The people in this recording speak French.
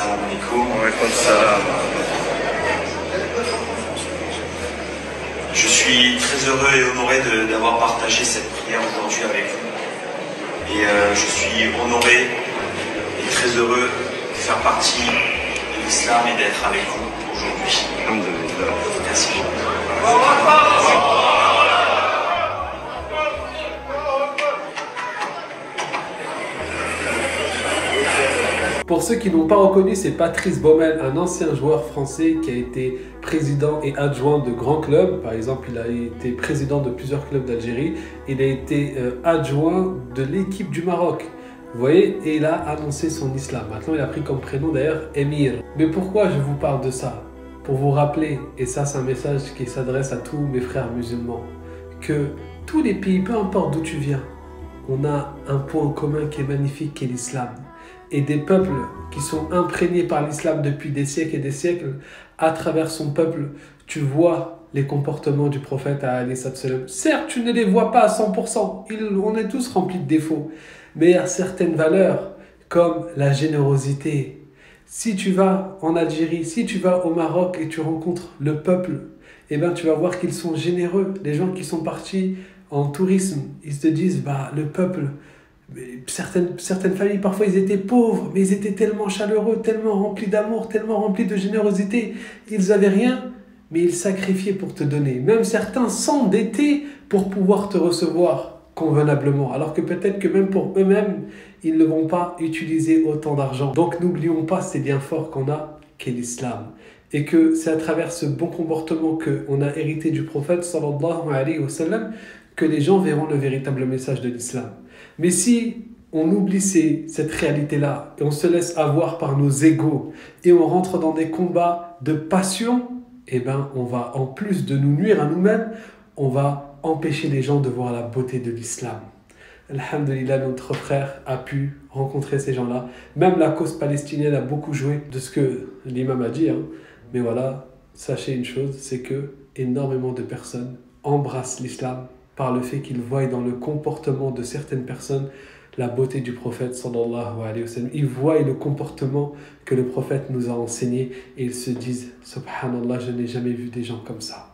Salam alaikum. Je suis très heureux et honoré d'avoir partagé cette prière aujourd'hui avec vous. Et je suis honoré et très heureux de faire partie de l'islam et d'être avec vous aujourd'hui. Merci beaucoup. Pour ceux qui n'ont pas reconnu, c'est Patrice Baumel, un ancien joueur français qui a été président et adjoint de grands clubs. Par exemple, il a été président de plusieurs clubs d'Algérie. Il a été adjoint de l'équipe du Maroc. Vous voyez, et il a annoncé son islam. Maintenant, il a pris comme prénom d'ailleurs Émir. Mais pourquoi je vous parle de ça? Pour vous rappeler, et ça c'est un message qui s'adresse à tous mes frères musulmans, que tous les pays, peu importe d'où tu viens, on a un point en commun qui est magnifique, qui est l'islam. Et des peuples qui sont imprégnés par l'islam depuis des siècles et des siècles, à travers son peuple, tu vois les comportements du prophète alayhi salam. Certes, tu ne les vois pas à 100%, on est tous remplis de défauts, mais il y a certaines valeurs comme la générosité. Si tu vas en Algérie, si tu vas au Maroc et tu rencontres le peuple, eh ben, tu vas voir qu'ils sont généreux. Les gens qui sont partis en tourisme, ils te disent, bah, le peuple... Certaines familles, parfois, ils étaient pauvres, mais ils étaient tellement chaleureux, tellement remplis d'amour, tellement remplis de générosité. Ils n'avaient rien, mais ils sacrifiaient pour te donner. Même certains s'endettaient pour pouvoir te recevoir convenablement. Alors que peut-être que même pour eux-mêmes, ils ne vont pas utiliser autant d'argent. Donc n'oublions pas ces liens forts qu'on a, qu'est l'islam. Et que c'est à travers ce bon comportement qu'on a hérité du prophète, sallallahu alayhi wa sallam, que les gens verront le véritable message de l'islam. Mais si on oublie cette réalité-là et on se laisse avoir par nos égos et on rentre dans des combats de passion, eh ben on va, en plus de nous nuire à nous-mêmes, on va empêcher les gens de voir la beauté de l'islam. Alhamdulillah, notre frère a pu rencontrer ces gens-là. Même la cause palestinienne a beaucoup joué de ce que l'imam a dit. Mais voilà, sachez une chose, c'est que énormément de personnes embrassent l'islam par le fait qu'ils voient dans le comportement de certaines personnes la beauté du prophète sallallahu alayhi wa sallam. Ils voient le comportement que le prophète nous a enseigné et ils se disent « Subhanallah, je n'ai jamais vu des gens comme ça ».